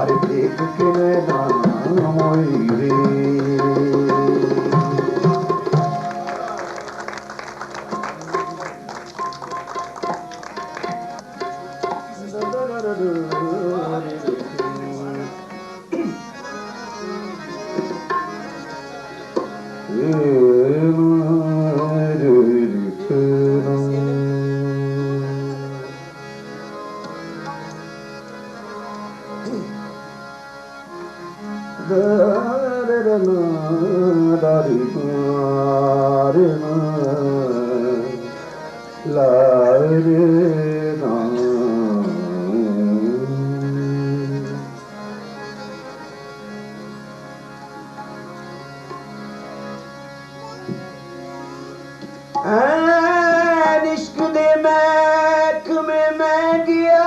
हर देख के नैना मोई रे। इश्क दे महकमे मैं गया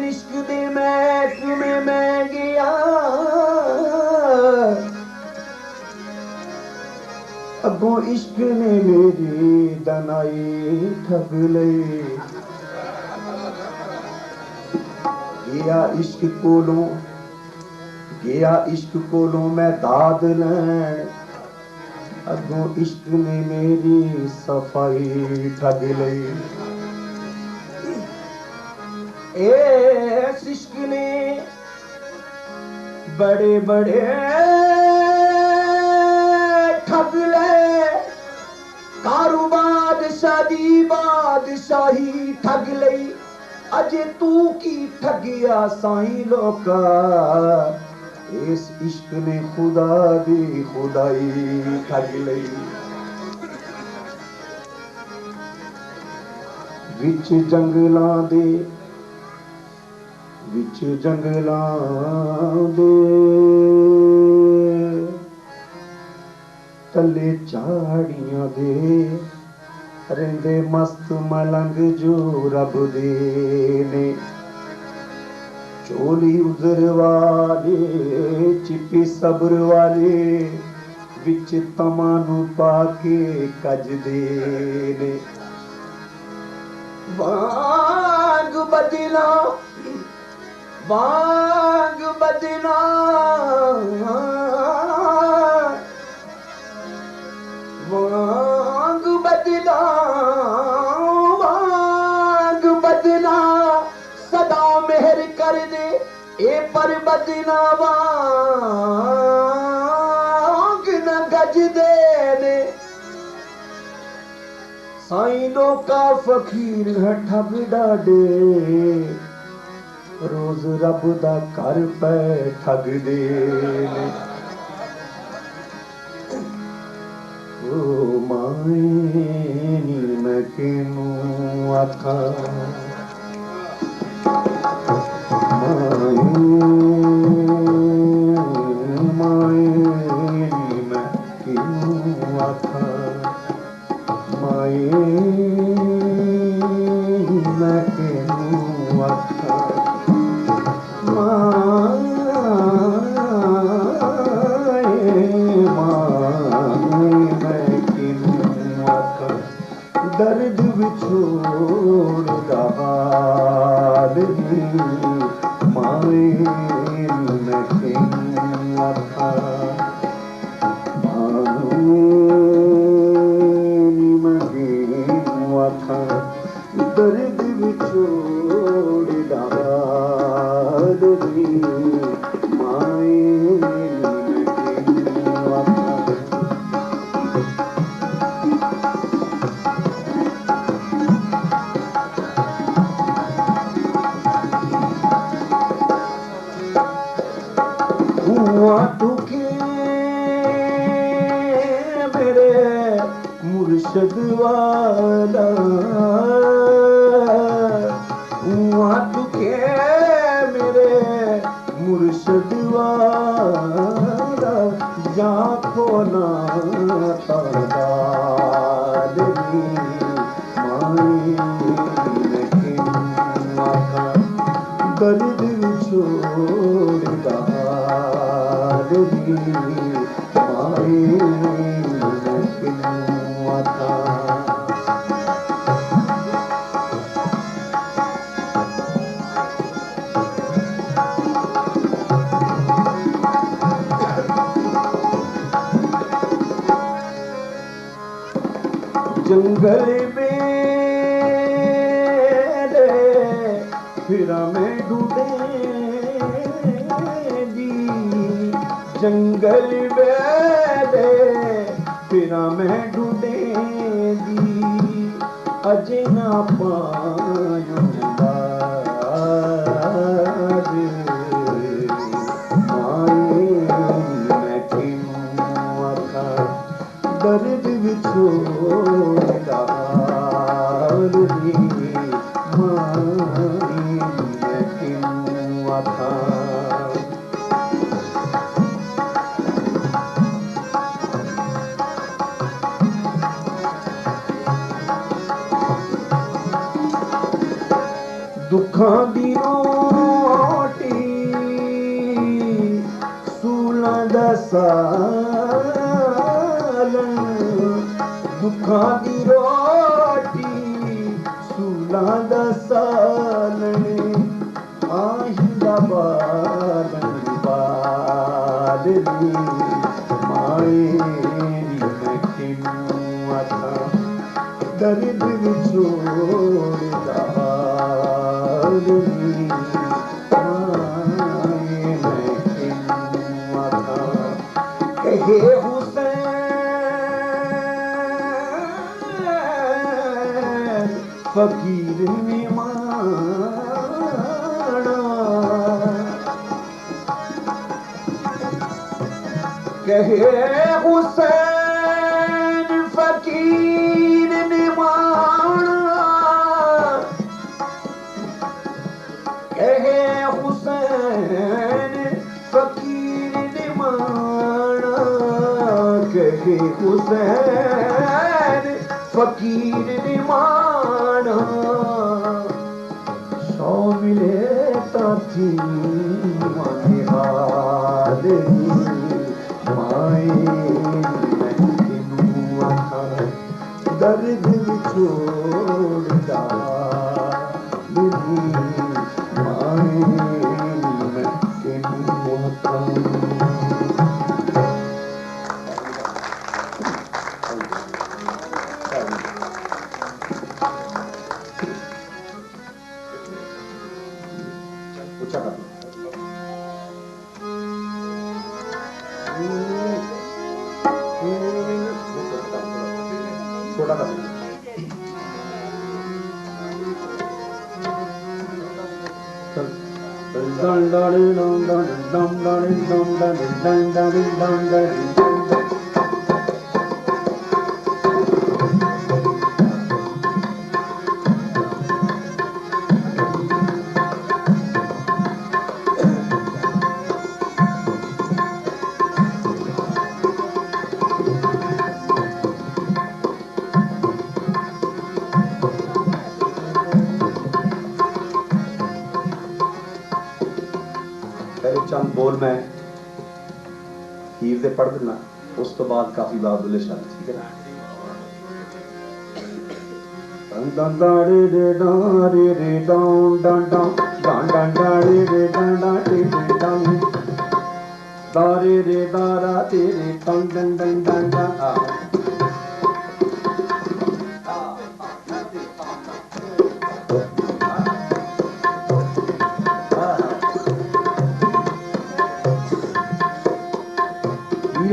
इश्क दे महकमे मैं गया अगों इश्क ने मेरी दनाई ठग लई गया इश्क कोलों मैं दाद लैन अगों इश्क ने मेरी सफाई ठग लई इस इश्क ने बड़े बड़े ठग ले कारोबार शादी बादशाही ठग लई अजे तू की ठगिया साईं लोका इस इश्क ने खुदा दी खुदाई ठग लई विच जंगलां दे तले झाड़ियां दे रेंदे मस्त मलंग जो रब दे ने चोली उजर वाले चिट्टी सब्र वाले विच तमानू पाके कज दे ने वांग बदला वांग बदला वांग बदला वांग बदला सदा मेहर कर दे ए पर बदला वांग न गज दे ने साईं लोका फकीर है ठग डाडे रोज रब दा घर पे ठग दे ने ओ माए नी मैं किनू आखा माए नी मैं किनू आखा माए मैं किनू आखा दर्द बिछोड़ हाल माए मैं आखा आखा दर्द बिछोड़ हाल माए मुर्शद वाला तुके मेरे मुर्शद वाला जाको ना दर्द छोड़ माए जंगल में फिरा मैं ढूंढे दी, जंगल में फिरा मैं ढूंढे दी, अजे ना पायूं दर्द विछोड़ा माई मैं क्यों आखा। दुखां दी रोटी सूलां दा दुखां दी रोटी सूलां दा सालन, आहिंदा बालन बालनी माएरी मैं किनूं आखा। दर्द विछोड़ा माए मैं किनूं आखा। कहे फकीर ने माना, कहे हुसैन फकीर ने माना, कहे हुसैन फकीर ने माना, कहे हुसैन फकीर ने माना। सौ मिले ताथी माने हाल माए मैं किनूं आखा। दर्द विछोड़ा माए मैं किनूं आखा। छोटा कर चंद बोल मैं हीर दे पढ़ देना, उस तो बाद काफी बाबुले शब्द, ठीक है ना। दारे रे दारे रे डाउन डाउन डाउन डाउन डारे रे डांडा रे डाउन दारे रे दारा तेरे done done done done done.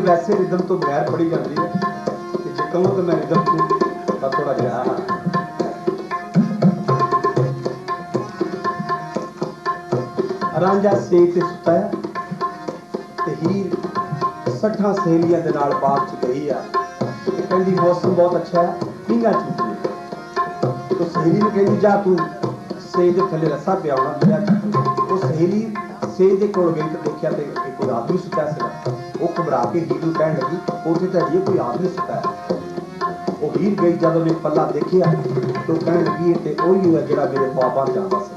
वैसे रिदम तो बगैर पढ़ी जाती है, जो कहूँ तो मैं रिदम का थोड़ा गया। रांझा सेज ते सुता है ते हीर 60 सहेलियां दे नाल बाग च गई है ते कहंदी मौसम बहुत अच्छा है, पींगा चुकी है। तो सहेली ने कहंदी जा तू सेज दे थल्ले रस्सा पियावना लिया। वो सहेली सेज दे कोल गई तो देखा ते कोई आदमी सुता है। वो घबरा के हीर नूं कहण लगी उत्थे तां जी कोई आदमी सुता है। वो हीर गई जब उन्हें पल्ला देखिया तो कहण लगी ते ओही है जिहड़ा मेरे पापा जांदा सी।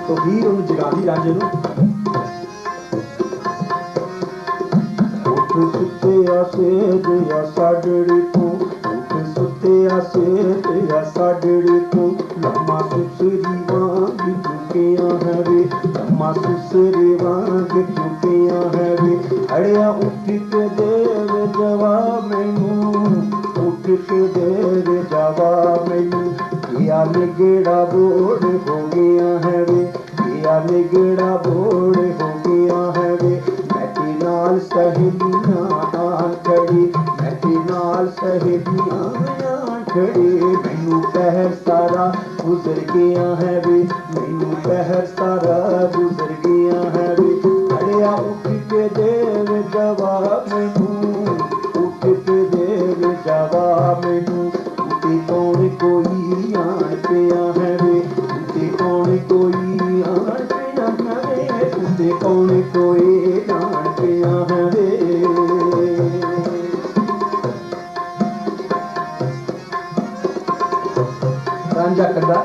तो हीर उन्हें जगांदी रांझे नूं, उठ सुत्तिया सेज या साडड़ी तूं, उठ सुत्तिया सेज या साडड़ी तूं, लम्मा सुसरी वांग चुकिया है वे, लम्मा सुसरी वांग चुकिया है वे। अड़िया उठ के देव जवाब मैनू के दे जवाब मैनू किया निगड़ा बोड़ हो गया है वे किया निगड़ा बोड़ हो गया है वे मैटी नाल सहेलियां आन खड़ी मैटी नाल सहेलियां आन खड़ी मैनू पहर सारा गुजर गया है वे मैनू पहर सारा गुजर गया है वे अड़िया उठ के देव जवाब मैनू उठ के देव जवाब मैनू उठी कौन कोई आन पिया है वे उठी कौन कोई आन पिया है वे उठी कौन कोई आन पिया है वे रांझा कंदा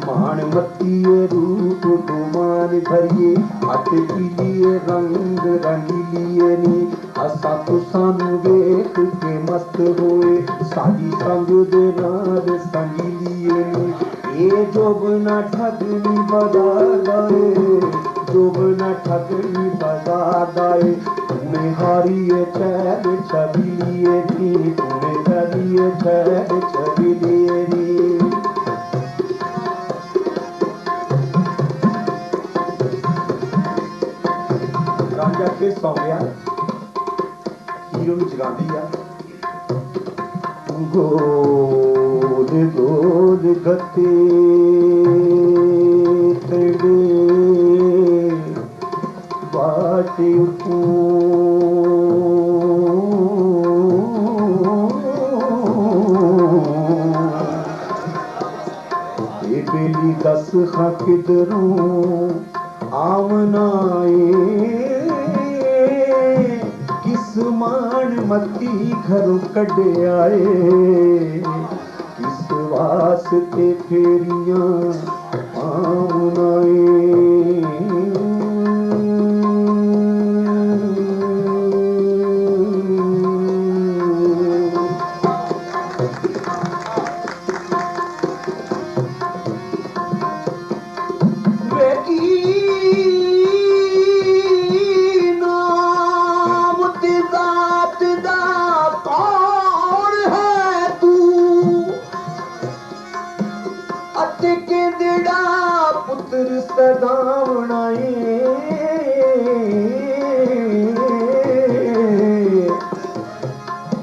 मान मत्तीये रूप गुमान भरिए हट पीलिए रंग रंगीलिए नी असा तुसानू वेख के मस्त होए साडी संग दे नाल संगीलिए नी ए जोबना ठगनी बाजार दाए जोबना ठगनी बाजार दाए तूने हारिए चैन छबीलिए नी तूने हारिए चैन छबीलिए नी रांझा फिर सौ गया हीरो नूं जगांदी आ गोल गोल गते तेरे बाटे उठूं ये बेली दस खां किधरों आमनाए किस मान मती घरों कढ़े आए किस वास्ते फेरियां आमनाए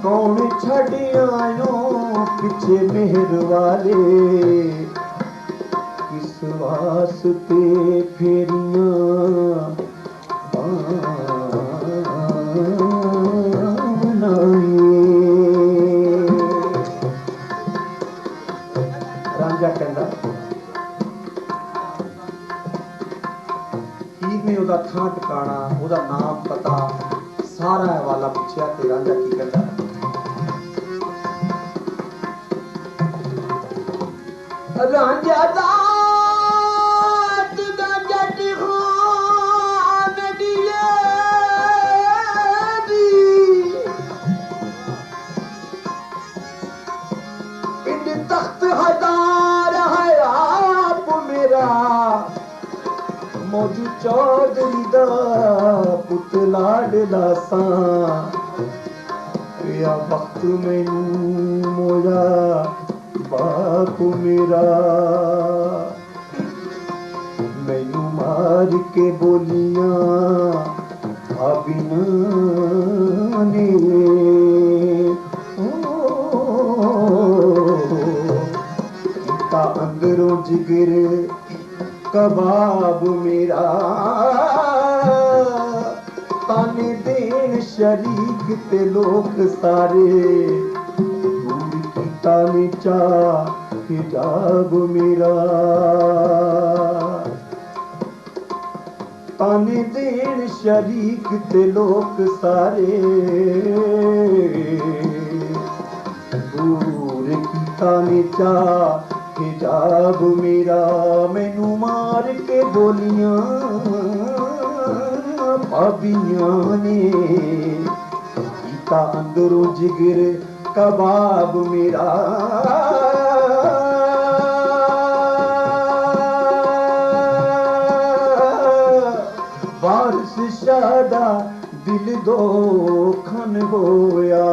कौन छड़ आयो पिछे मेहर वाले किस वास्ते फेरियां रांझा कहंदा ने उदा थां ठिकाना उदा नाम पता सारा हवाला पूछया ते रांझा की कहंदा रांझा दात दा जट खान दिए दी पिंड तख्त हजार है आप मेरा मौजू चौधरी दा पुत लाडला सा या वक्त मैनू मोया बाप मेरा मैनू मार के बोलियां भाबियां ने ता अंदरों जिगर कबाब मेरा ताने देन शरीक ते लोग सारे दूर की ताने चा हिजाब मेरा ताने देन शरीक ते लोग सारे दूर की ताने चा हिजाब मेरा मैनू मार के बोलियां भाबियां ने कीता अंदरों जिगर कबाब मेरा वारिस शादा दिल दो खन होया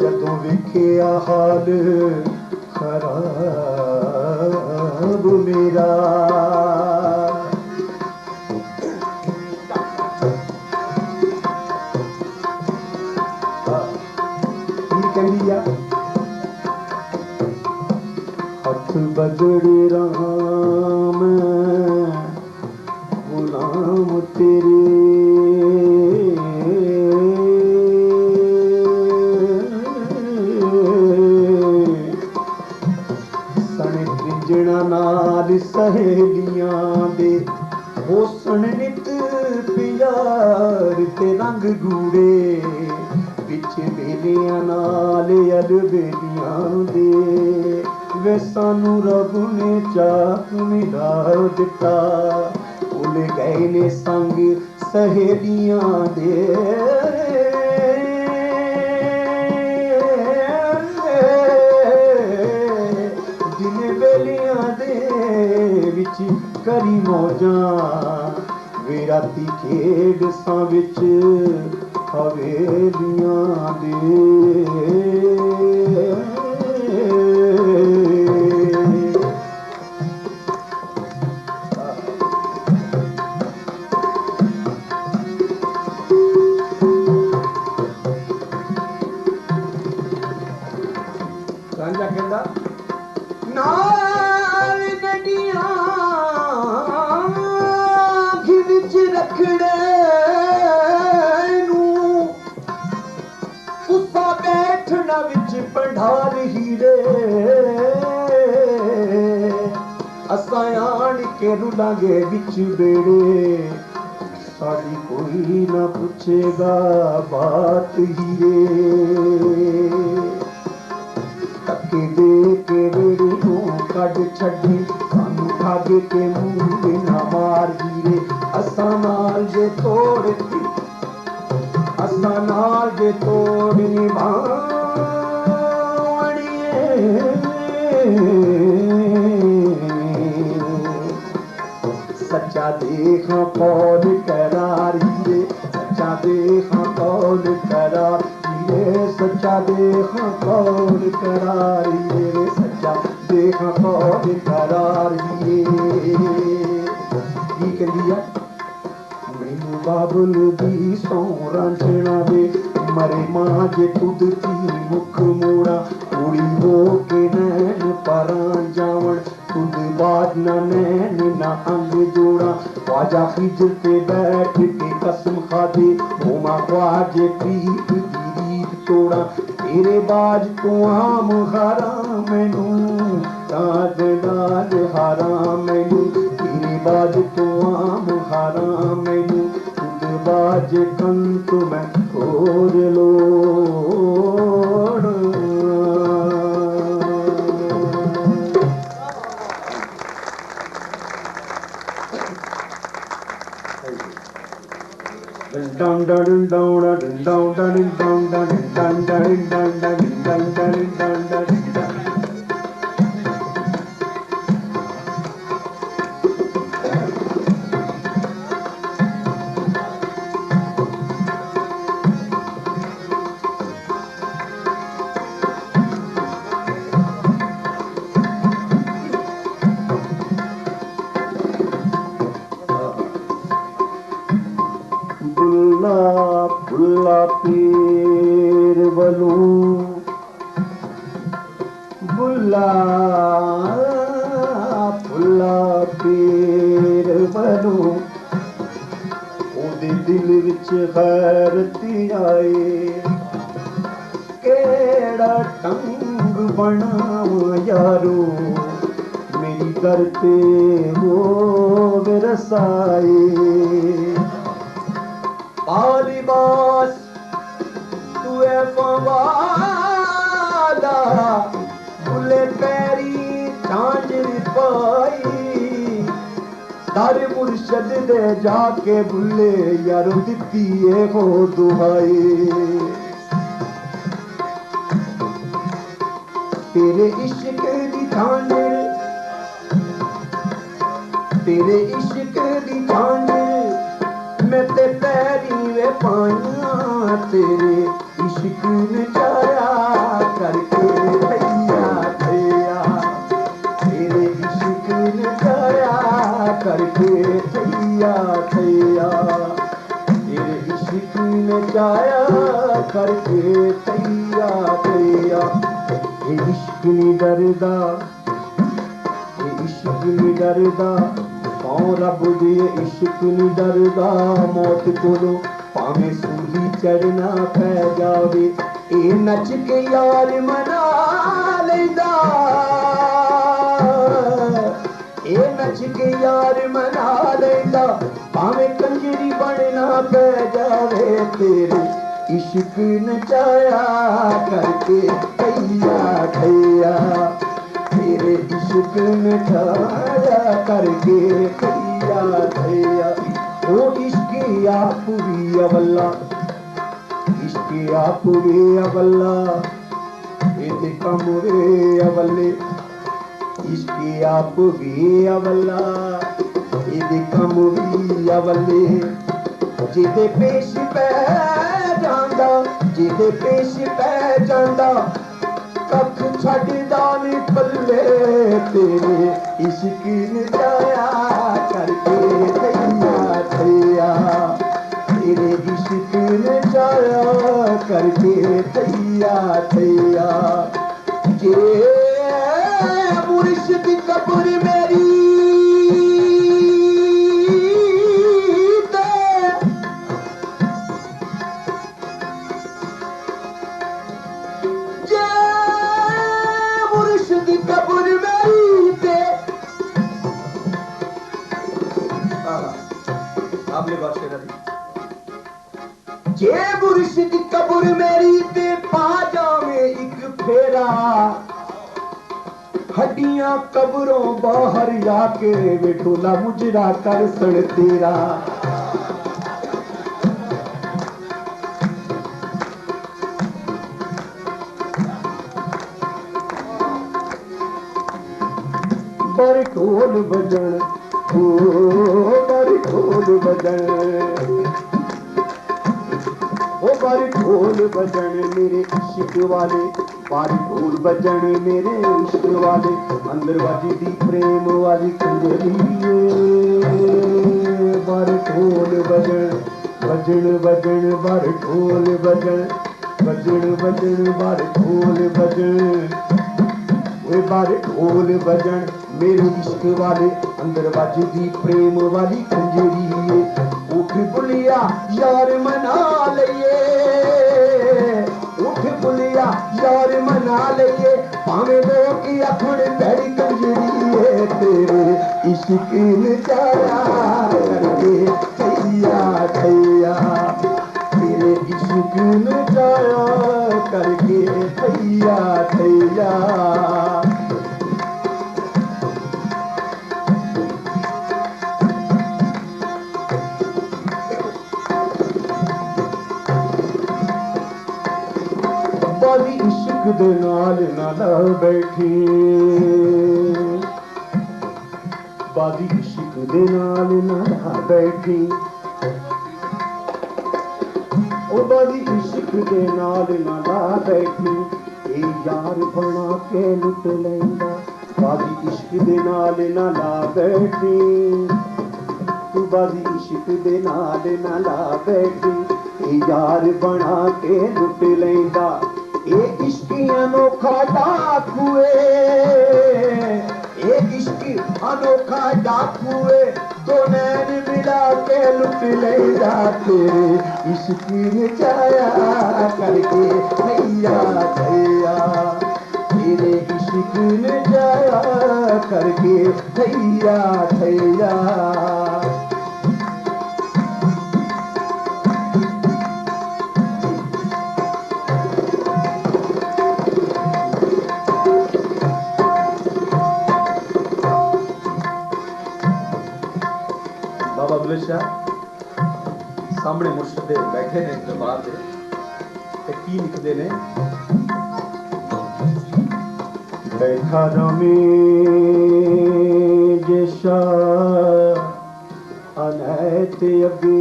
जदों वेखिया हाल खराब मेरा कहंदी आ हथ बगड़े राम गुलाम तेरे सने त्रिंजणा नाल सहेलियां दे होसन नित प्यार ते रंग गूड़े बिच बेलियां नाल अलबेलियां दे वे सानू रब ने चाक मिला दिता भुल गए ने संग सहेलियां दे दिन बेलियां दे विच करी मौजां वे राती खेड सां विच हवेलियां दे ਰਾਂਝਾ ਕਹਿੰਦਾ ਨਾਲ ਗੱਡੀਆਂ ਘੀ ਵਿੱਚ ਰੱਖੜੇ ਨੂੰ ਉਸਾ ਬੈਠਣਾ ਵਿੱਚ ਪੰਢਾਰ ਹੀਰੇ ਅਸਾਂ ਆਣ ਕੇ ਰੁਲਾਂਗੇ ਵਿੱਚ ਬੇੜੇ ਸਾਡੀ ਕੋਈ ਨਾ ਪੁੱਛੇਗਾ ਬਾਤ ਹੀਰੇ ਧੱਕੇ ਦੇ ਕੇ ਵੇੜੀ ਨੂੰ ਕੱਢ ਛੱਡੀ ਸਾਨੂੰ ਠੱਗ ਕੇ ਮੂੰਹ ਨਾ ਮਾਰ ਹੀਰੇ ਅਸਾਂ ਨਾਲ ਜੇ ਤੋੜਤੀ ਅਸਾਂ ਨਾਲ ਜੇ ਤੋੜ ਨਿਭਾਉਣੀਏ सच्चा देखा कौन करार हीरे सच्चा देखा कौन करार हीरे सच्चा देखा कौन करार हीरे सच्चा देखा कौन करार हीरे की कहंदी है मैनू बाबुल दी सौ रांझणा वे मरे मां जे तुद थी मुख मोड़ा कुड़ी हो के नैन परां जावण खुद बात न नैन न अंग जोड़ा ख्वाजा खिजर पे बैठ के कसम खादे होमा ख्वाजे प्रीत दी रीत तोड़ा तेरे बाज तो आम हराम मैनू ताज डाल हराम मैनू तेरे बाज तो आम हराम मैनू खुद बाज कंत मैं खोर लोड़ down down down down down down down down down down down down down बुल्ला पीर बलू बुल्ला बुल्ला पीर बलू ओदे दिल विच गैरती आए केड़ा टंग बनावा यारो मेरी करते हो रसाए लिबास तुए फवादा बुले पैरी झांझर पाई दर मुर्शद दे जाके बुले यारो दित्ती हो दुहाई तेरे इश्क दी झांझर तेरे इश्क इश्क दी झांझ मैं ते पैरी वे पाइयां तेरे इश्क नचाया करके थैया थैया तेरे इश्क नचाया करके थैया थैया तेरे इश्क नचाया करके थैया थैया ये इश्क नी डरदा ये इश्क नी डरदा पाओ रब दे इश्क नी डरदा मौत कोलों भावें सूली चढ़ना पै जावे ए नच के यार मना लैंदा ए नच के यार मना लैंदा भावें कंजरी बनना पै जावे तेरे इश्क नचाया करके थैया थैया तेरे इश्क नचाया करके थैया थैया ओ इश्क पूरी अवल्ला इश्क पूरी अवल्ला ये कमरे अवल्ले इश्क पूरी अवल्ला ये कमरी अवल्ले जिदे पेश पै जांदा जिदे पेश पै जांदा कख छड्डदा नी पल्ले तेरे इश्क नचाया करके थैया थैया तेरे इश्क नचाया करके थैया थैया जे मुर्शिद कब्र मेरी जे मुर्शिद कब्र मेरी ते पा जावे एक फेरा हड्डियां कब्रों बाहर जाके बेठोला मुजरा कर सड़ तेरा बर ढोल बजन बर ढोल बजन बारी ढोल बजन मेरे इश्क वाले बारी ढोल बजन मेरे इश्क वाले अंदर वजदी प्रेम वाली कंजरी बारी ढोल बजन बजन बजन बारी ढोल बजन बजन बजन बारी ढोल बजन वे बारी ढोल बजन मेरे इश्क वाले अंदर वजदी प्रेम वाली कंजरी उठ बुलिया यार मना लइए उठ बुलिया यार मना लइए भावें लोग अखड़ पैड़ी कंजरी तेरे इश्क नचाया करके थैया थैया तेरे इश्क नचाया करके थैया थैया बादी इश्क दे नाल ना बैठी बादी इश्क दे नाल ना बैठी ओ बादी इश्क दे नाल ना बैठी ए यार बना के लुट लैंदा बादी इश्क दे नाल ना बैठी तू बादी इश्क दे नाल ना बैठी ए यार बना के लुट लैंदा ए इश्क अनोखा डाकुए ए इश्क अनोखा डाकुए तो नैन मिला के लुट लेगा तेरे इश्क नचाया करके थैया थैया तेरे इश्क नचाया करके थैया थैया सामने मुर्शिद बैठे ने दरबार दे ते की लिखदे ने बैठा रमे जैसा अनैत अगे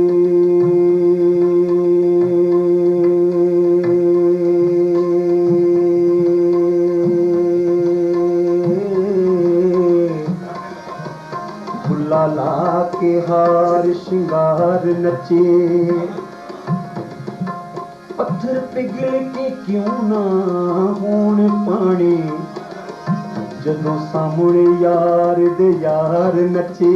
बुला ला के हार श्रृंगार नचे पत्थर पिघल के क्यों ना होण पानी जदों सामने यार दे यार नचे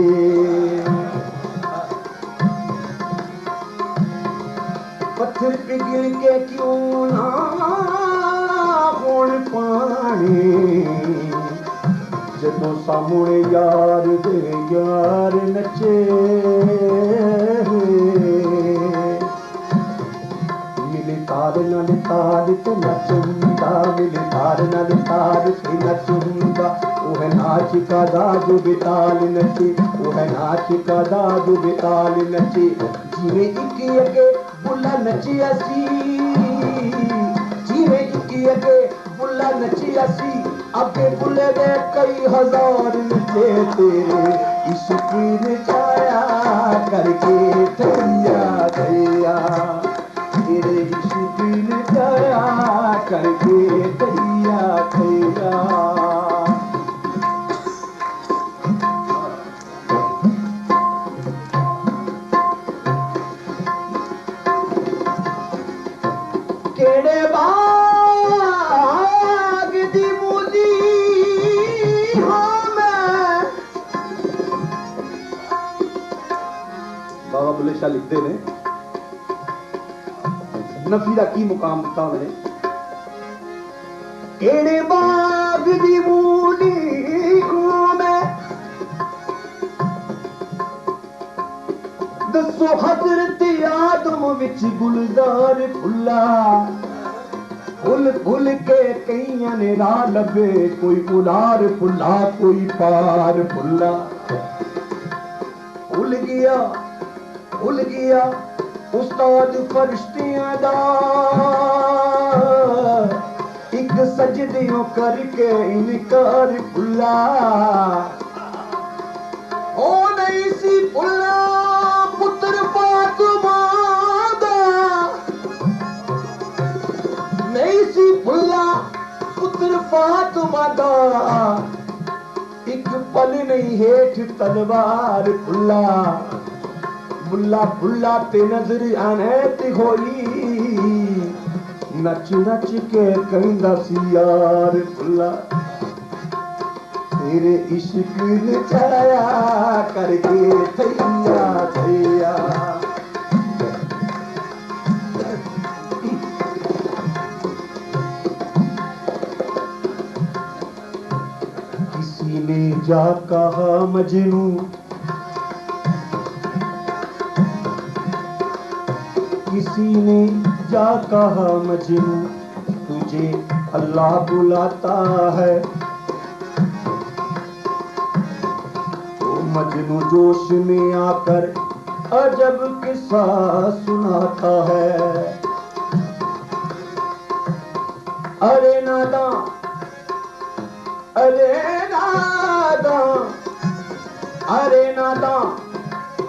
पत्थर पिघल के क्यों ना होण पानी जदों सामने यार दे यार नचे मिले तार नाल तार ते नचूंगा मिले तार नाल तार ते नचूंगा वो है नाच का दादू बेताल नचे वो है नाच का दादू बेताल नचे जिवें इक अगे बुला नचिया सी जिवें इक अगे बुला नचिया सी अगे बुले दे कई हजार नचे तेरे इश्क नचाया करके थैया थैया तेरे इश्क नचाया करके थैया थैया केड़े बाग दी मूली हाँ मैं बाबा बुल्ले शाह लिखते ने नफी दा की मुकाम दिता उन्होंने केड़े बाग दी मूली हाँ मैं दसो हजरत आदम विच गुलजार फुल्ला फुल फुल के कईयां ने राह लभे कोई उलार फुल्ला कोई पार फुल्ला भुल गया उस्ताद फरिश्तियां दा एक सजदियों करके इनकार फुल्ला ओ नहीं सी फुल्ला पुत्र फातिमा दा नहीं सी फुल्ला पुत्र फातिमा दा एक पल नहीं हेठ तलवार फुल्ला बुल्ला बुल्ला ते नजर अनैत होई नच नच के कहंदा सी यार फुल्ला तेरे इश्क नचाया करके थैया थैया किसी ने जा कहा मजनू किसी ने जा कहा मजनू तुझे अल्लाह बुलाता है तो मजनू जोश में आकर अजब किस्सा सुनाता है अरे नादा अरे नादा अरे नादा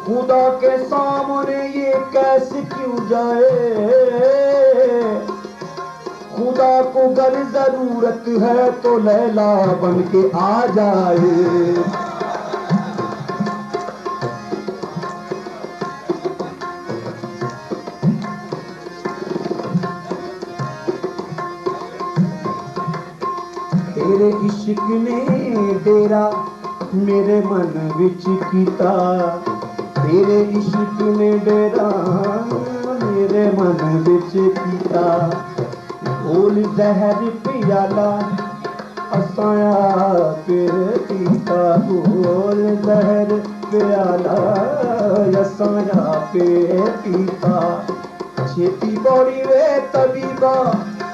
खुदा के सामने ये कैसे क्यों जाए खुदा को गर जरूरत है तो लैला बन के आ जाए तेरे इश्क ने डेरा मेरे मन विच कीता तेरे इश्क ने डेरा मेरे मन विच कीता घोल जहर पियाला असाया फिर पीता घोल जहर पियाला असाया फिर पीता छेती बड़ी वे तबीबा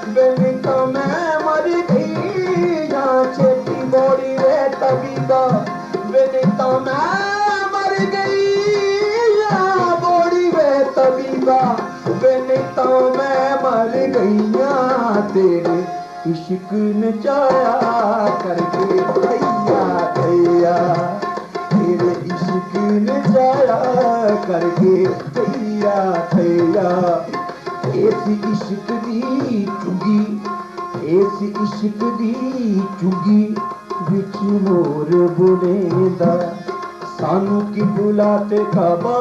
बेनिका मैं मर गई या छेती बड़ी वे तबीबा बेनिका मैं मर गई तबीबा बेनिता मैं मर गईया तेरे इश्क नचाया करके थैया थैया तेरे इश्क नचाया करके थैया थैया इस इश्क दी चुगी इस इश्क दी चुगी विच मोर बुनेदा सानू की बुलाते काबा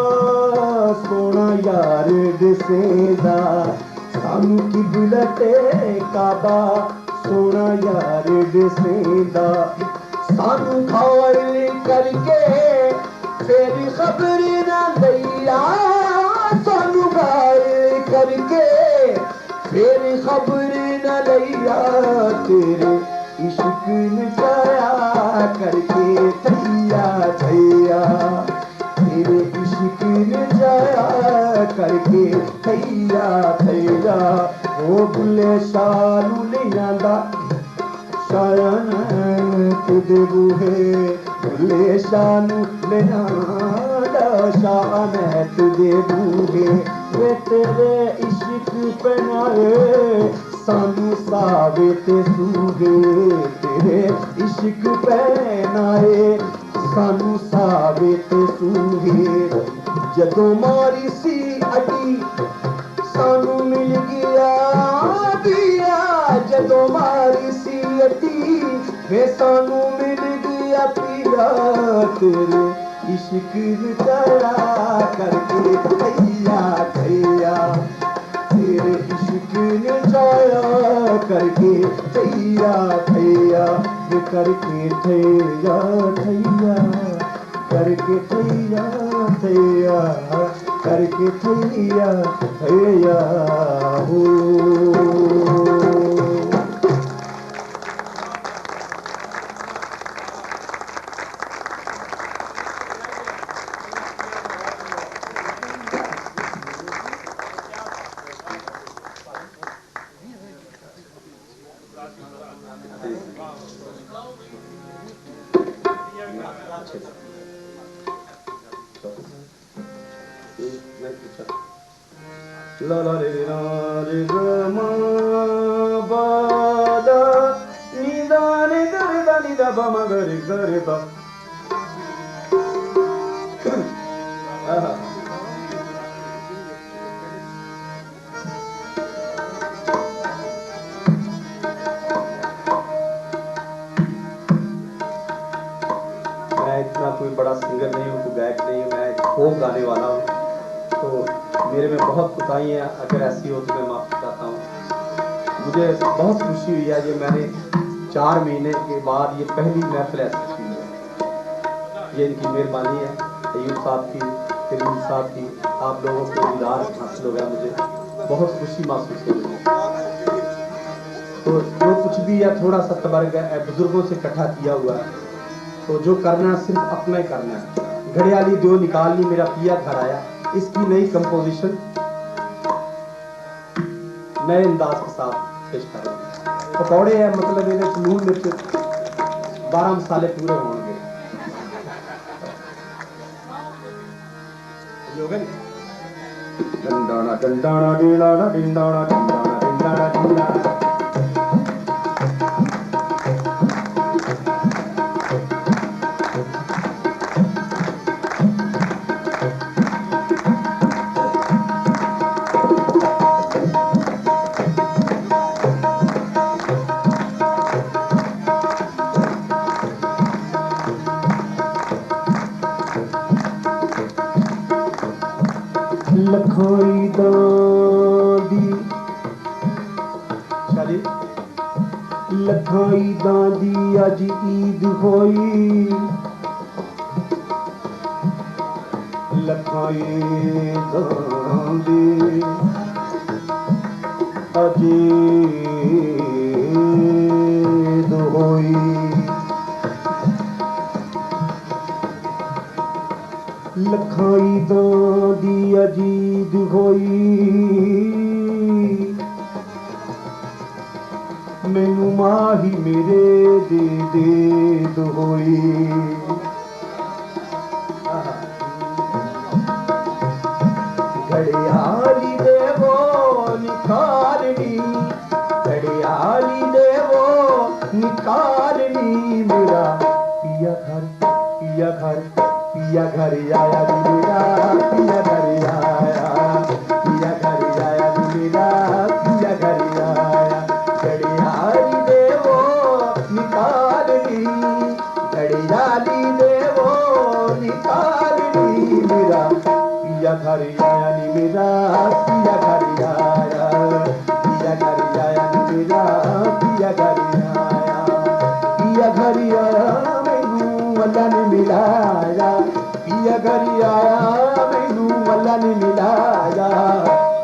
सोना यार दिसेदा सानू की बुलाते काबा सोना यार दिसेदा सानू घायल करके फिर खबर ना दैया सानू घायल करके फिर खबर न लैया तेरे इश्क ने जाया करके थैया थैया तेरे इश्क ने जाया करके थैया थैया ओ बुले शालू ले आंदा शायन तुदे बूहे बुले शालू ले आंदा शान तुदे बूहे वे तेरे इश्क पहनाए सानू सावे ते सूहे तेरे इश्क पहनाए सानू सावे ते सूहे जदों मारी सी अड्डी सानू मिल गया दिया जदों मारी सी अड्डी वे सानू मिल गया पिया तेरे इश्क नचाया करके थैया थैया तेरे इश्क नचाया करके थैया थैया करके थैया थैया करके थैया थैया करके थैया थैया हो la la re ra re ga ma ba da ni da re ga re da ni da ba ma ga re ba मैं इतना कोई बड़ा सिंगर नहीं हूँ, कोई गायक नहीं हूँ, मैं फोक गाने वाला हूँ, तो मेरे में बहुत कोताहियाँ अगर ऐसी हो तो मैं माफ़ी चाहता हूँ। मुझे बहुत खुशी हुई है, ये मैंने 4 महीने के बाद ये पहली महफिल ऐसी हुई है, ये इनकी मेहरबानी है, अयूब साहब की, तरीन साहब की, आप लोगों को दीदार हासिल हो गया, मुझे बहुत खुशी महसूस हो रही है। तो जो कुछ भी है थोड़ा सा तबर्ग है, बुजुर्गों से इकट्ठा किया हुआ है, तो जो करना है सिर्फ अपना ही करना है। घड़ियाली दो निकालनी मेरा पिया घर आया, इसकी नई कंपोजिशन नए अंदाज के साथ पेश कर रहा हूँ। पकौड़े है मतलब ये लून मिर्च 12 मसाले पूरे होंगे। डंडाना डंडाना डीलाना डिंडाना डंडाना डिंडाना डिंडाना लखोई दादी चली लखोई दादी अज ईद होई लखोई दादी अज ईद होई लखाई दादी अजीद होई मैनू माही मेरे दे होई घड़ियाली देवो निखारनी घड़ियाली देवो निखारनी मेरा पिया घर पिया घर पिया घर आया मेरा मेरा पिया घर आया नी मेरा पिया घर आया पिया घर आया नी मेरा पिया घर आया पिया घर आया मैनू अल्लाह ने मिलाया पिया घर आया मैनू अल्लाह ने मिलाया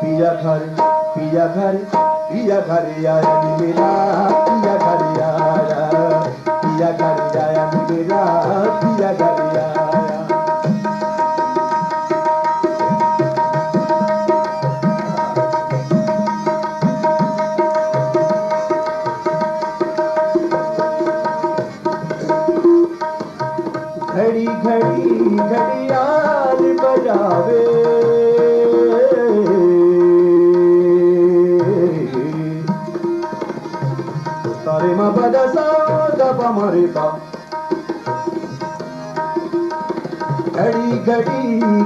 पिया घर आया नी मेरा पिया घर आया पिया घर आया नी मेरा पिया घर आया घड़ी घड़ी घड़ियाल बजावे सारे माँ बजा सा दबा मारे सा घड़ी घड़ी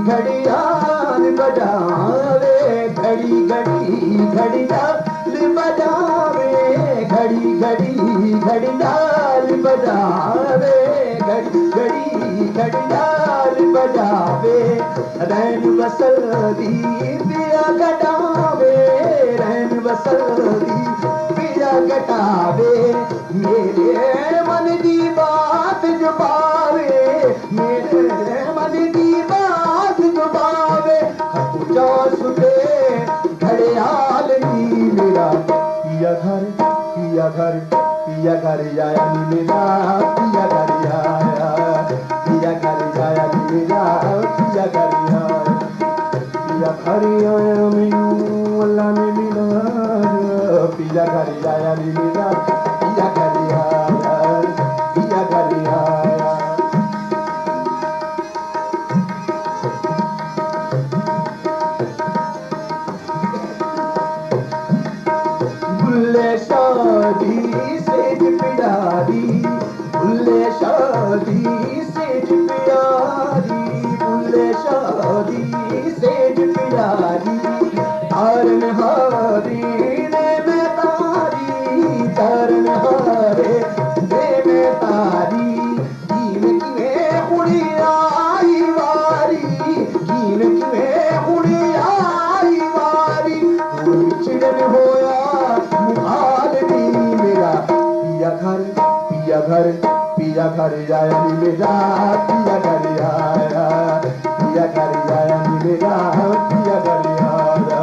घड़ियाल बजावे घड़ी घड़ी घड़ियाल बजावे घड़ी घड़ी घड़ियाल बजावे घड़ी घड़ी घड़ियाल बजावे रैन बसल्दी पिया घटावे रैन बसल्दी पिया घटावे मेरे मन की बात जबावे मेरे मन की बात जबावे जा सुटे घड़ियाल नी मेरा पिया घर आया नी मेरा पिया घर आया पिया घर आया नी मेरा पिया घर आया मैनू अल्लाह ने मिलाया पिया घर आया नी मेरा पिया घर आया पिया घर आया बुल्ले शादी सेज प्यारी बुल्ले शादी सेज प्यारी बुल्ले शादी सेज प्यारी तारन हारी ने मैं तारी तारन हारे ने मैं तारी कीन किवें कुड़ी आई वारी कीन किवें कुड़ी आई वारी चिड़न होया मेरा पिया घर आया नी मेरा पिया घर आया पिया घर आया नी मेरा पिया घर आया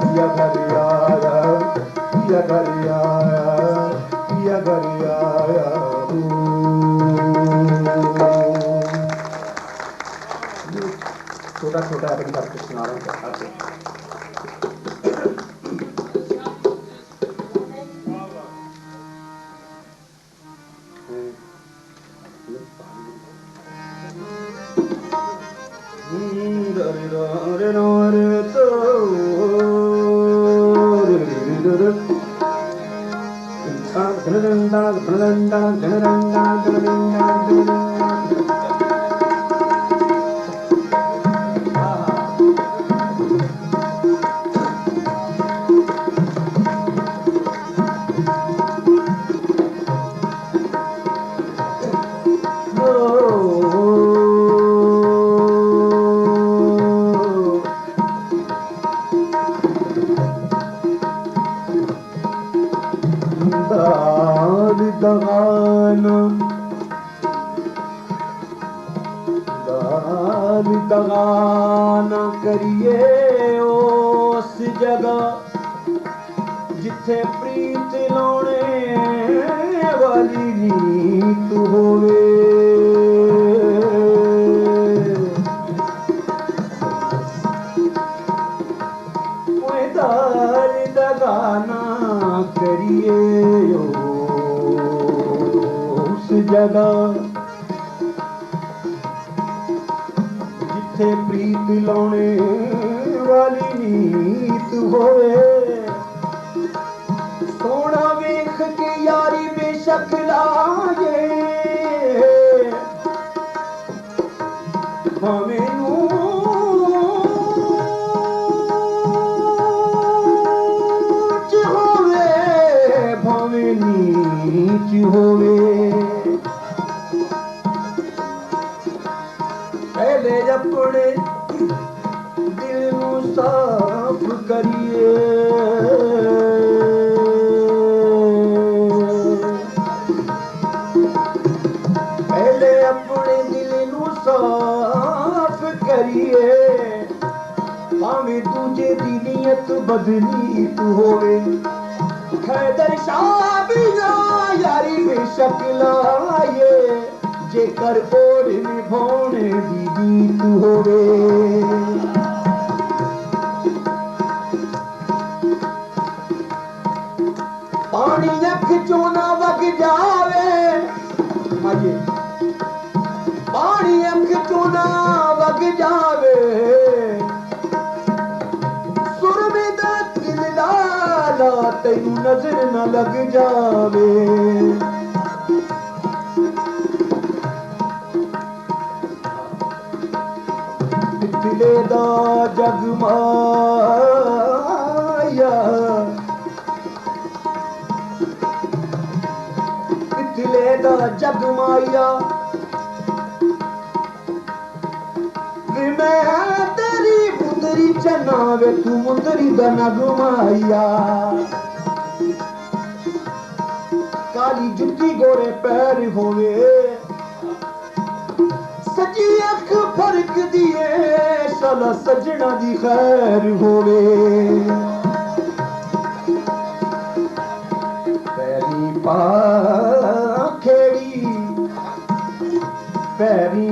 पिया घर आया पिया घर आया पिया घर आया छोटा छोटा अपन करके सुना रहा हूँ दगान करिए उस जगह जिथे प्रीत लाने वाली नीत होवे कोई दाल दगाना करिए उस जगह प्रीत लाने वाली नीत होवे सोना वेख के यारी बेशक लाए भावें ऊंच होवे भावें नीच होवे पहले अपने दिल नू साफ करिए पहले अपने दिल नू साफ करिए भावें दूजे दी नीयत बदनीत होवे खैदर शाह भी यारी बेशक लाए जेकर और निभाने दी गीत होवे पानी अख चों ना वग जावे माये पानी अख चों ना वग जावे सुर में दा दिल लाला तैनू नजर ना लग जावे पितले दा जगमाया पितले दा जगमाया वे मैं तेरी मुंदरी चना वे तू मुंदरी दा नगमाया काली जुत्ती गोरे पैर होवे सजी अख फर्क दिए शाला सजना दी खैर होवे पैरी पाखेड़ी पैरी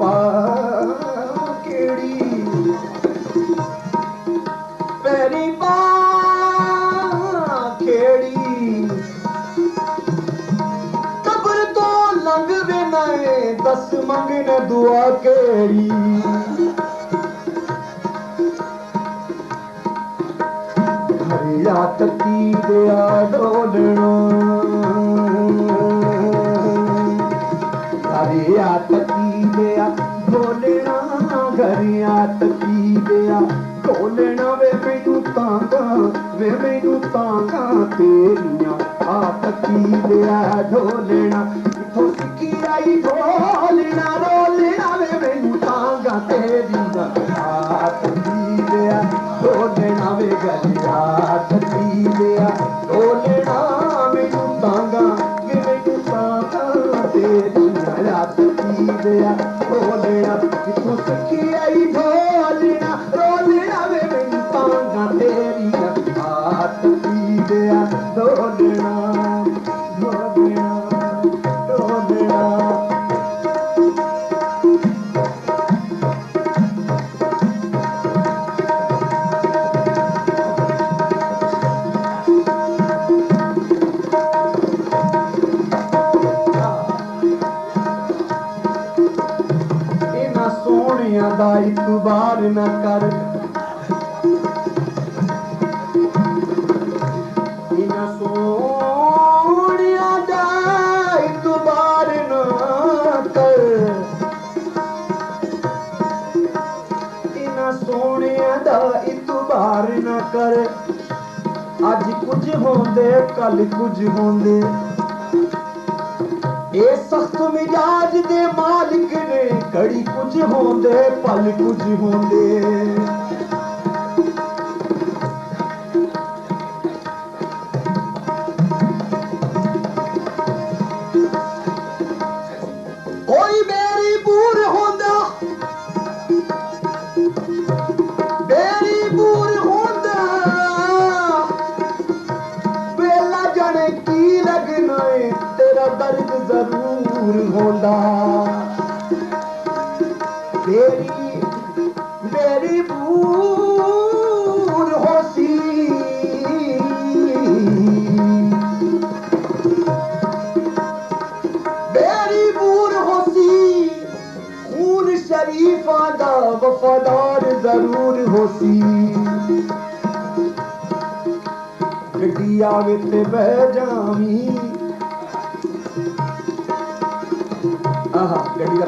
पाखेड़ी पैरी पाखेड़ी कब्र तो लंघ वे नाए दस मंगने दुआ केड़ी हरिया तकी दिया डोलना हरिया तकी दिया डोलना घरिया तकी दिया डोलना वे मैनू तांगा तेरिया आ तकी दिया डोलना इथों सिक्खी आई ढोलना रोलना वे मैनू तांगा तेरिया आ तकी दिया डोलना वे घरिया तकी दिया डोलना मैनू तांगा वे मैनू तांगा तेरिया तकी दिया डोलना इथों सिक्खी आई ढोलना रोलना वे मैनू तांगा तेरिया आ तकी दिया डोलना डोलना डोलना सोनिया दा इतबार न कर इना सोनिया दा इतबार न कर इना सोनिया दा इतबार न कर अज कुछ होंदे कल कुछ होंदे ए सख्त मिजाज दे मालिक ने घड़ी कुछ होंदे पल कुछ होंदे कोई बेरी बूर होंदा वेला जाने की लगना है तेरा दर्द जरूर होंदा बेरी बूर होसी बेरी बूर होसी खून शरीफा दा वफादार जरूर होसी गड्डी आवे ते बह जावी आहा गड्डी दा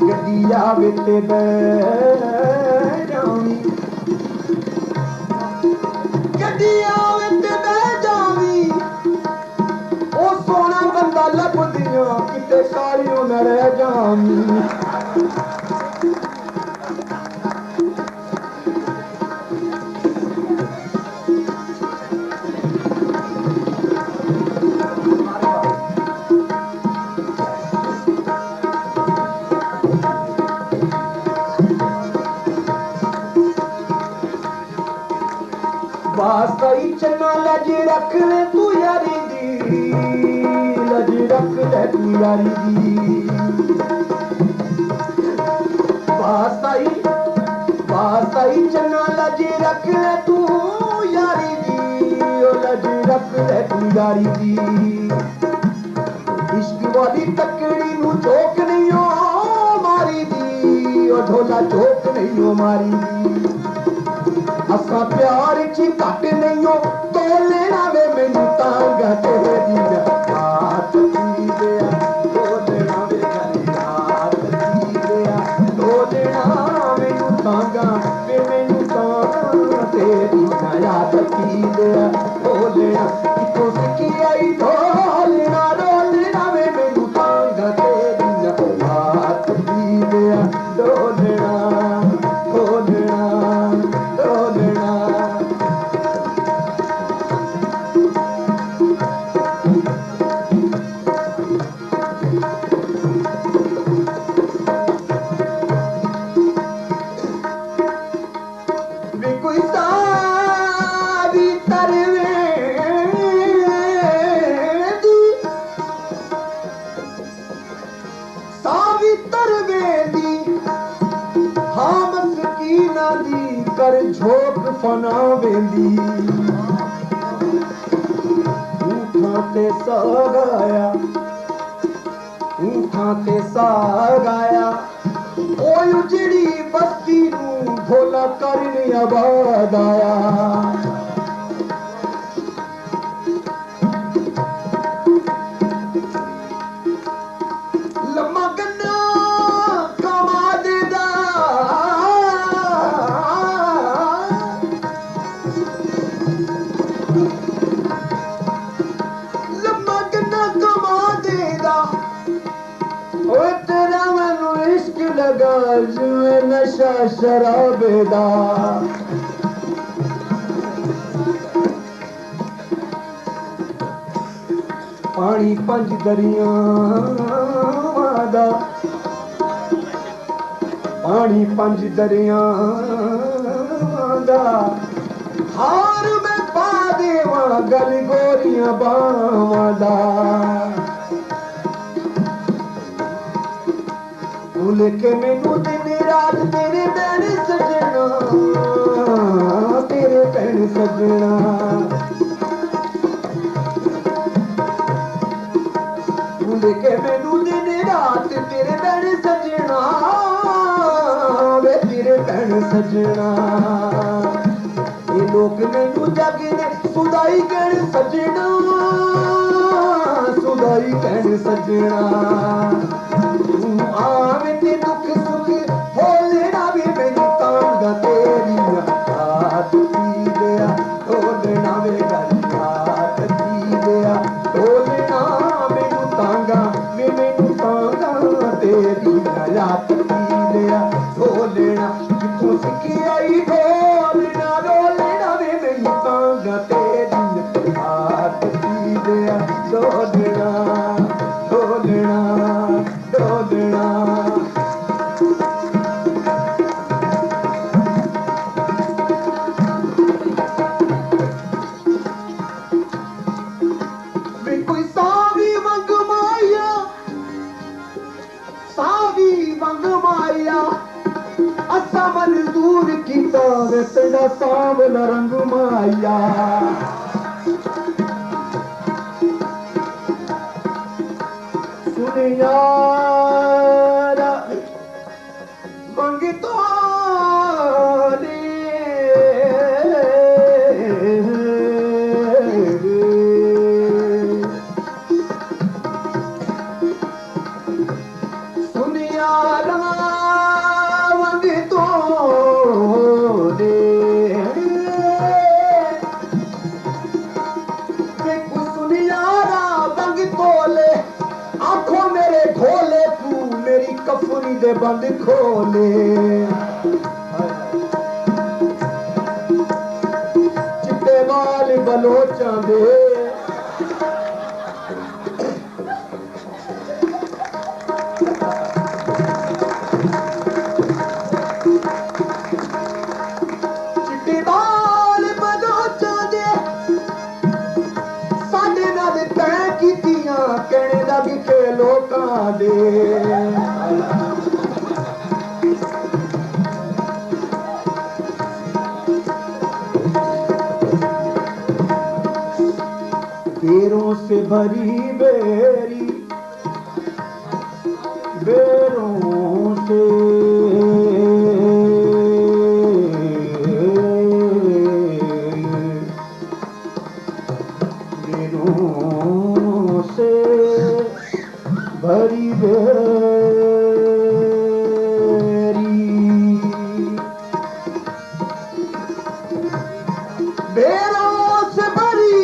गड्डी आवे ते बह जावी गड्डी आवे ते बह जावी ओ सोना बंदा लभदियां रह जामी वास्ताई चन्ना लज रख ले तू यारी दी लज रख ले तू यारी दी वास्ताई वास्ताई चन्ना लज रख ले तू यारी दी ओ लज रख ले तू यारी दी इश्क वाली तकड़ी नू चोक नहीं हो मारी दी ओ ढोला चोक नहीं हो मारी दी असा प्यार ची घट नहीं हो तो लेना वे मैनू तांगा तेरे दी हाथ पी दिया तो लेना वे गली हाथ पी दिया तो लेना मैनू तांगा वे मैनू तांगा तेरी याद पी दिया तो लेना कितों सीखी आई तो लेना रो लेना वे मैनू तांगा तेरी हाथ पी दिया तो लेना कर झोंक फना वेंदी ऊठां ते सागाया ऊठां ते सागाया ओए उजड़ी बस्ती नू भोला करने आबाद आया लम्मा गन्ना कमा देदा लगा जुए नशा शराबे दा पानी पंज दरियावां दा पानी पंज दरियावां दा हार में पा देवां गल गोरियां बावां दा लेके मैनू दिन रात तेरे पैण सजना तेरे पैण सजना लेके मैनू दिन रात तेरे पैण सजना वे तेरे पैण सजना ये लोग मैनू जग ने सुदाई कहण सजना सुदाई कहण सजना आवे ते दुख सुख भोलना भी मैनू तांगा तेरी हाथ पी दिया ढोलना वे गली हाथ पी दिया ढोलना मैनू तांगा वे मैनू तांगा तेरी हाथ पी दिया ढोलना कितों सीखी आई ढोलना ढोलना वे मैनू तांगा तेरी हाथ पी दिया ढोलना ढोलना ढोलना कोई सावी वंग माया असा मंजूर कीता वे तेरा सांवला रंग माया सुन यारा मंगी तो सुन यारा मंगी तो सुन यारा मंगी तोले आंखों मेरे ढोले कुफरी दे बंद खोले चिट्टे बाल बलोचां दे चिट्टे बाल बलोचां दे साडे नाल तैं कीतियां कहने लग के लोकां दे बेरों से भरी बेरी बेरों से बेरों से भरी बेरों से भरी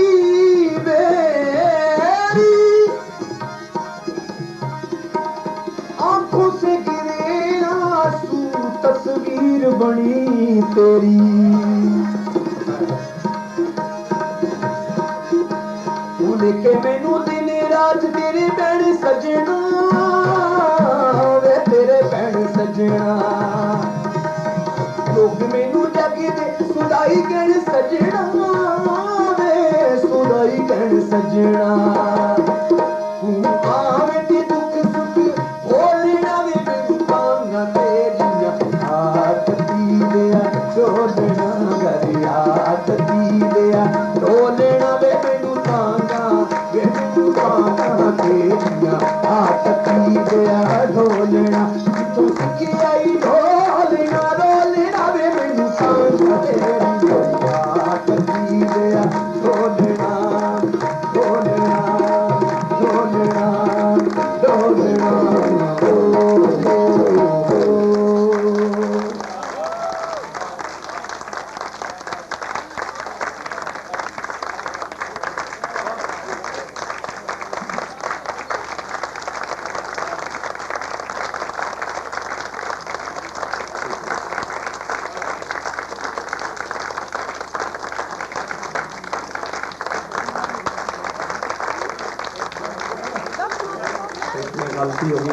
आंखों से गिरे आंसू तस्वीर बनी तेरी तू लेके मैनू दिन रात तेरे भैन सजना वे तेरे भैन सजना लोग मैनू जाके दे सुदाई कहन सजना वे सुदाई कहन सजना तू आवे ते दुख सुख बोलना वे मैनू तांगा तेरिया हाथ दी दिया चोलना गरिया हाथ दी दिया डोलना वे मैनू तांगा तेरिया हाथ दी दिया ढोलना तू सिखी आई ढोलना रोलना वे मैनू तांगा तेरिया हाथ दी दिया ढोलना ढोलना ढोलना ढोलना गलती होगी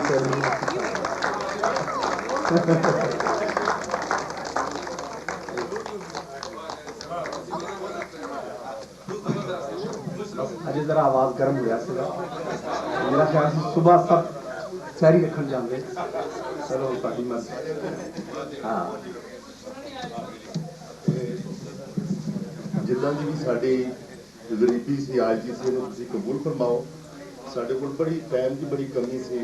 अजय जरा आवाज गर्म हो मेरा ख्याल सुबह सब सैरी रखन जाते चलो साड़ी मर्जी हाँ जिदा की भी साड़ी गरीबी सी आजी सी तुम कबूल फरमाओ साढ़े को बड़ी टाइम की बड़ी कमी सी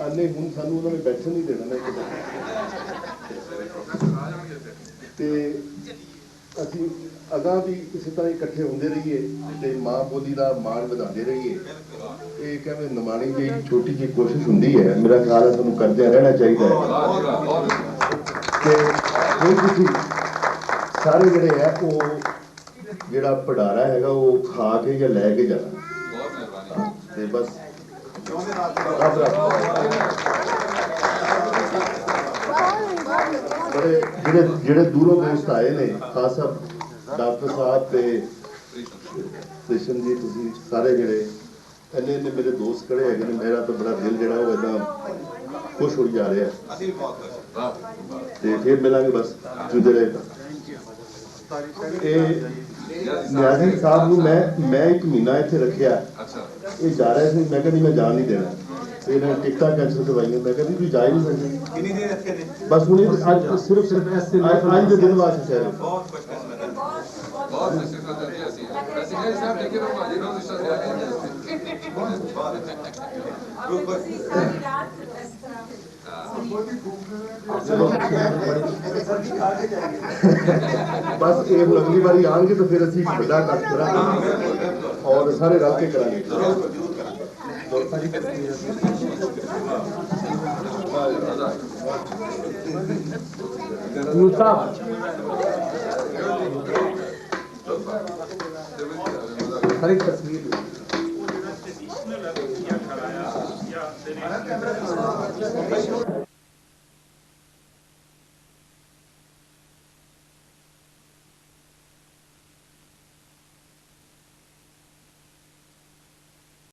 नहीं हूँ सानू उन्होंने बैठन नहीं देना ना असी अगां भी इसी तरह इकट्ठे होंदे रहिए ते माँ बोली का मान बढ़ाते रहिए ये कहते निमाणी जी छोटी जी कोशिश होंगी है मेरा ख्याल है सानू करदे रहना चाहिए सारे जड़े है वो ਜਿਹੜਾ ਭੰਡਾਰਾ ਹੈਗਾ ਉਹ ਖਾ ਕੇ ਜਾਂ ਲੈ ਕੇ ਜਾਣਾ ਤੇ ਬਸ ਬੜੇ ਜਿਹੜੇ ਦੂਰੋਂ ਦੋਸਤ ਆਏ ਨੇ ਖਾਸ ਡਾਕਟਰ ਸਾਹਿਬ ਤੇ ਕ੍ਰਿਸ਼ਨ ਜੀ ਤੁਸੀਂ ਸਾਰੇ ਜਿਹੜੇ ਇੰਨੇ ਮੇਰੇ ਦੋਸਤ ਖੜੇ ਹੈਗੇ ਨੇ ਮੇਰਾ ਤਾਂ ਬੜਾ ਦਿਲ ਜਿਹੜਾ ਉਹ ਇਦਾਂ ਖੁਸ਼ ਹੋ ਜਾ ਰਿਹਾ ਤੇ ਫਿਰ ਮਿਲਾਂਗੇ ਬਸ ਜੁਦੇ ਰਹੇ ਨਿਆਜ਼ੀ ਸਾਹਿਬ ਨੂੰ ਮੈਂ ਇੱਕ ਮਹੀਨਾ ਇੱਥੇ ਰੱਖਿਆ ਇਹ ਜਾ ਰਿਹਾ ਸੀ ਮੈਂ ਕਹਿੰਦੀ ਮੈਂ ਜਾਣ ਨਹੀਂ ਦੇਣਾ ਇਹਨਾਂ ਟਿਕਟਾਂ ਕੈਂਸਲ ਕਰਵਾਈਆਂ ਮੈਂ ਕਹਿੰਦੀ ਤੁਸੀਂ ਜਾ ਹੀ ਨਹੀਂ ਸਕਦੇ ਕਿੰਨੀ ਦੇਰ ਰੱਖੇ ਨੇ ਬਸ ਹੁਣ ਅੱਜ ਸਿਰਫ ਐਸੇ ਅੱਜ ਦੇ ਦਿਨ ਵਾਸਤੇ ਚਾਹ ਰਹੇ ਬਹੁਤ ਕੁਝ ਬਹੁਤ ਸਿੱਖਿਆ ਦਿੱਤੀ ਅਸੀਂ ਸਾਹਿਬ ਲੇਕਿਨ ਉਹ ਮਾਜੀ ਨੂੰ ਦਿਸ਼ਾ ਦੇ ਰਹੇ बस ये अगली बारी आएंगे तो फिर असं बड़ा कट करा और सारे रल के करांगे हर एक तस्वीर हाँ